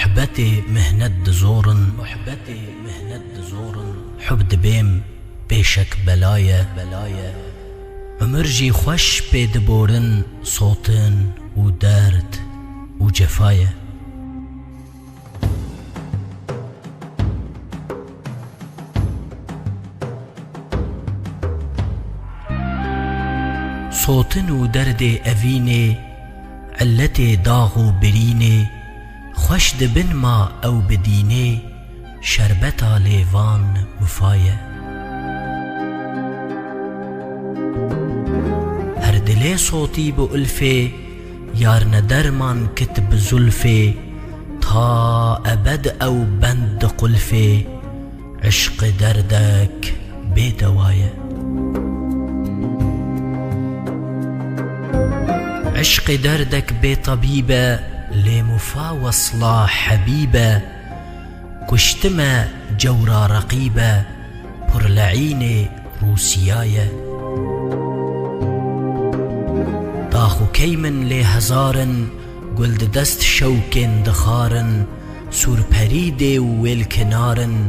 محبت مهنت زورن حب دبیم بیشک بلایه عمر جی خوش پید بورن صوتن و درد و جفایه صوتن و درد اوینه علت داغ و برینه خوش دبن ما او بدینه شربتا لیوان مفایه هر دل صوتی بو الفه یار ندرمان کتب زلفه تا ابد او بند قلفه عشق دردک بدوایه عشق دردك بطبيبة لمفا وصلا حبيبة كشتما جورا رقيبة برلعين روسياية داخو كيمن لهزارن قلد دست شوكن دخارن سور بريدي والكنارن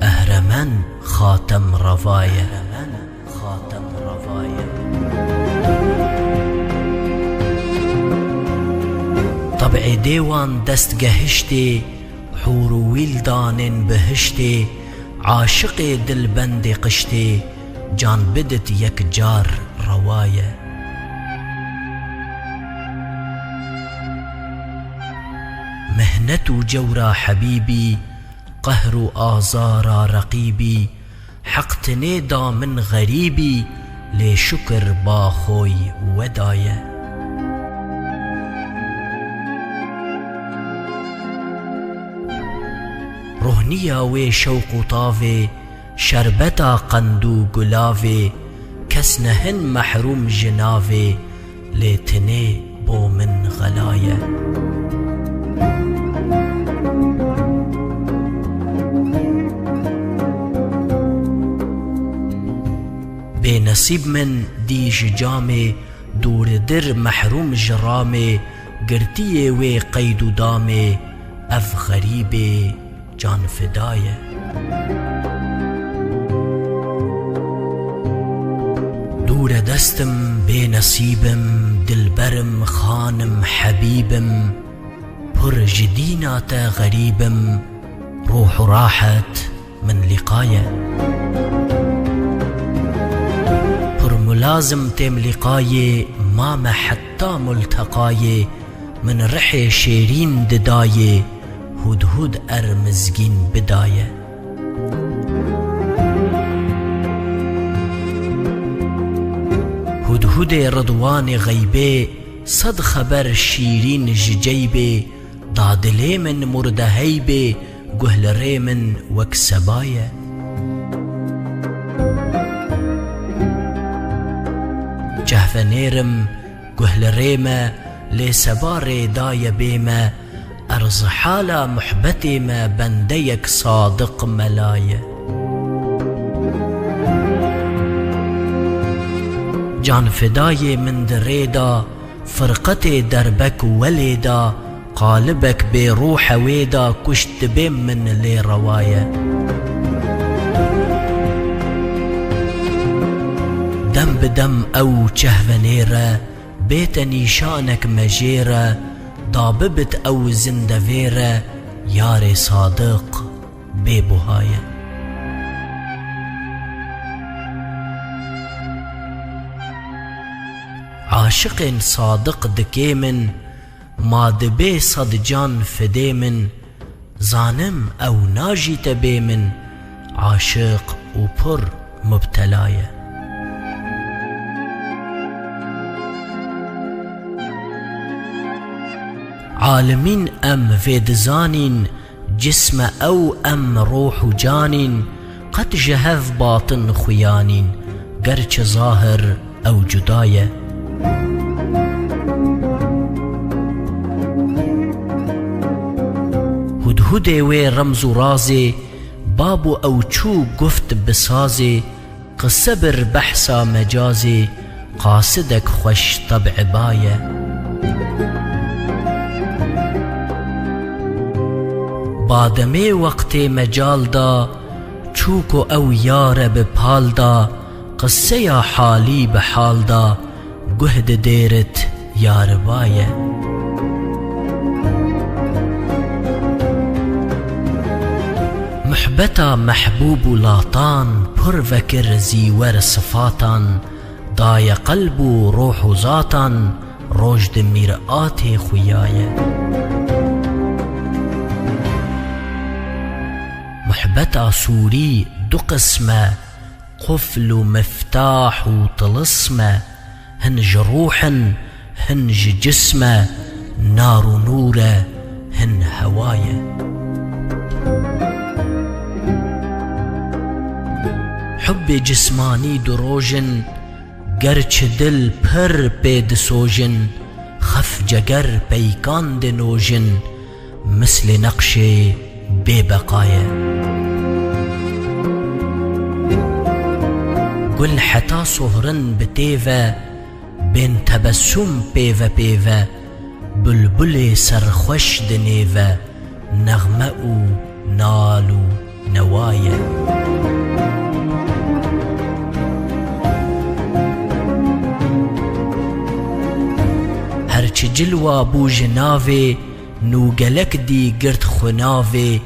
أهرمن خاتم رفاية طبع ديوان دست گهشته حور و ویلدان بهشته عاشق دلبند قشته جان بدت یک جار روايه مهنت و جورا حبيبي قهر و آزارا رقيبي حقتني دا من غريبي لشكر باخوي ودايه روحنيا و شوق و طاوه شربتا قندو گلاوه کس نهن محروم جناوه لیتنه بو من غلايه بے نصیب من دیج جامه دور در محروم جرامه گرتیه و قید و دامه اف غریبه جان فدایه دور دستم بے نصیبم دلبرم خانم حبیبم پر جدینات غریبم روح راحت من لقایه پر ملازم تم لقایه مام حتى ملتقایه من رح شیرین ددایه هدهد ارمزگین بدایه هدهد رضوان غیبه صد خبر شیرین ججیبه دادله من مردهیبه گهلره من وکسبایه جهفنیرم گهلره ما لسبار دای بیمه ارز حالا محبتي ما بنديك صادق ملايه جان فداي من دريدا فرقتي دربك وليدا قالبك بروح ويدا كشت بين من لي روايه دم بدم او چهونيره بيت نيشانك مجيره ضاببت او زندويره يار صادق ببهايه عاشق صادق دكيمن ما دبي صد جان فديمن زانم او ناجي تبيمن عاشق وبر مبتلايه عالمين ام فيد زانين جسم او ام روح جانين قد جهف باطن خيانين قرش ظاهر او جدايه هدهده و رمز و رازه بابو او چو گفت بسازه قصه بر بحثا مجازه قاصدك خوش طبع بايه بادمه وقت مجال دا چوکو او یار بپال دا قصه یا حالی بحال دا گهد دیرت یار بایه محبتا محبوب و لاطان پر وکر زیور صفاتان دای قلب و روح و ذاتان رشد میرآت خویایه محبتا سوری دو قسمه قفل و مفتاح و طلسمه هنج روح هنج جسمه نار و نوره هن هوايه حب جسمانی دروژن گرچ دل پر پید سوژن خف جگر پیکان دنوژن مثل نقش بی بقایه گل حتا سهرن بتیوه بین تبسم پیوه پیوه بلبل سرخوش دنیوه نغمه و نال و نوایه هرچ جلوه بوج ناوه نوگلک دی گرد خناوه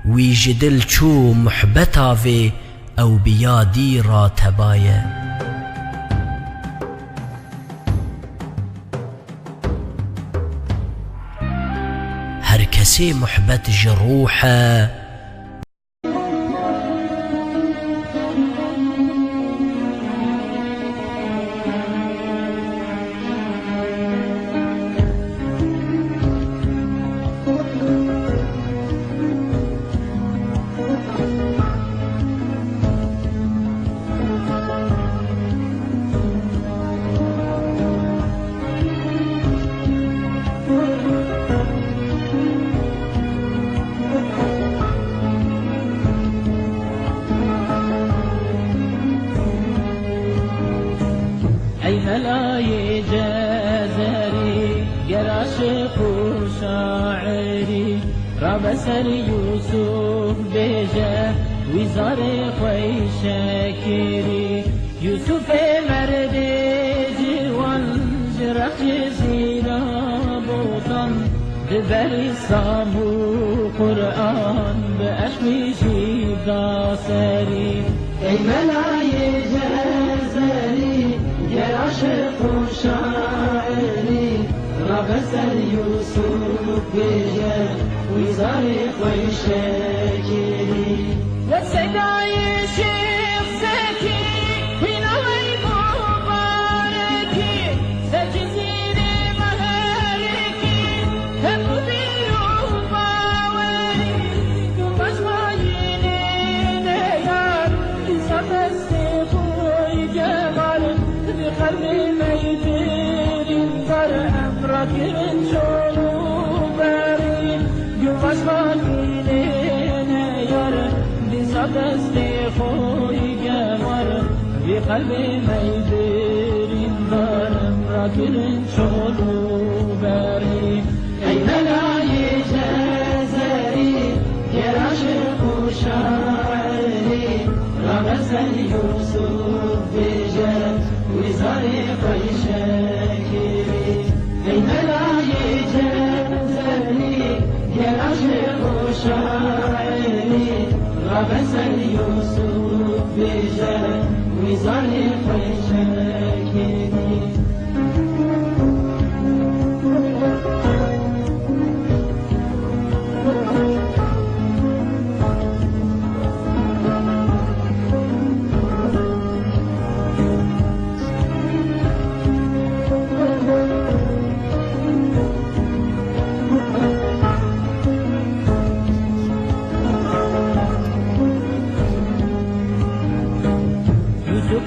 وی جدل چو محبتاوه او بیادی را تبایه هر کسی محبت جروحه ملای جزری گر عاشق و شاعری را بسر یوسف بیجه ویزار خوی شکری یوسف مرد جوان جرق جزیرا بودن ببر سامو قرآن به اشوی جیدا سری ای ملای جزری گر عاشق و شاعری را بسر یوسف بیجه ویزار خوی شکری و صدای شیخ زکی وینوی مبارکی سجزیر مهرکی همو بیرو باوری گمش ماینه نیار ایسا دستی خوی جمال بقلب میدرین در امرکن شلو بری گمش ماینه نیار ایسا دستی خوی جمال بقلب میدرین در امرکن شلو بری ای ملای جزری گر عاشق و شاعری را بسر یوسف بیجه ویزار خوی شکری ای ملای جزری گر عاشق و شاعری را بسر یوسف بیجه ویزار خوی شکری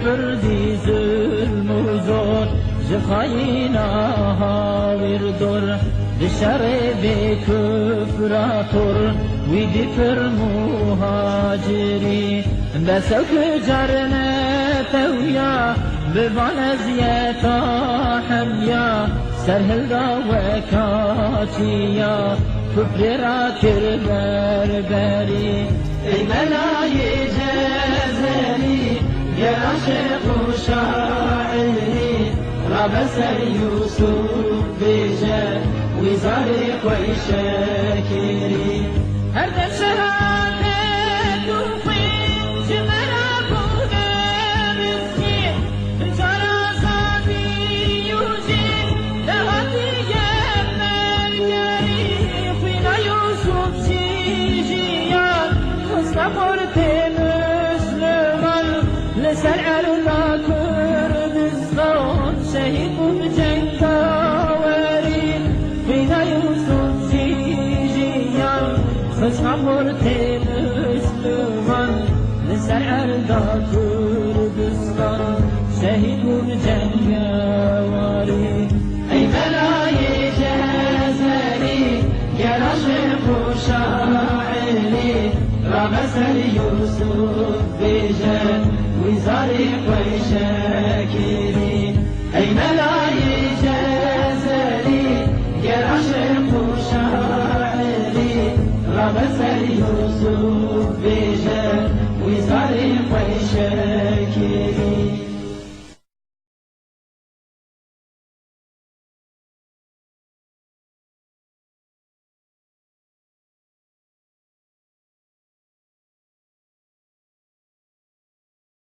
پردی ظلم و زور جخاینا هاوردور دشر به کفراتور وی دی پر مهاجری بسوک جرنت ویا ببان ازیتا حمیا سرهل دا وکاتیا تبررات البربري الملاي جزري يا عاشق وشاعري ربسر يوسف بجا وزاري ويشاكري هذا شهادة وفين جمرة بودا مسكين جرى صبي يوجد لهدي المرجري فينا يوسف شيجيان صبرت مسلمان لسرع لنا كردستان شهيد بجنكا ورين فينا يوسف شيجيان صبرت مسلمان لسرع لنا كردستان شهيد بجنكا ورين أي بلاي جزري يا رشق وشاعري ربسر يوسف بجن وزاري ويشاكري أي ملاي جزري يا رشق وشاعري ربسر يوسف بجن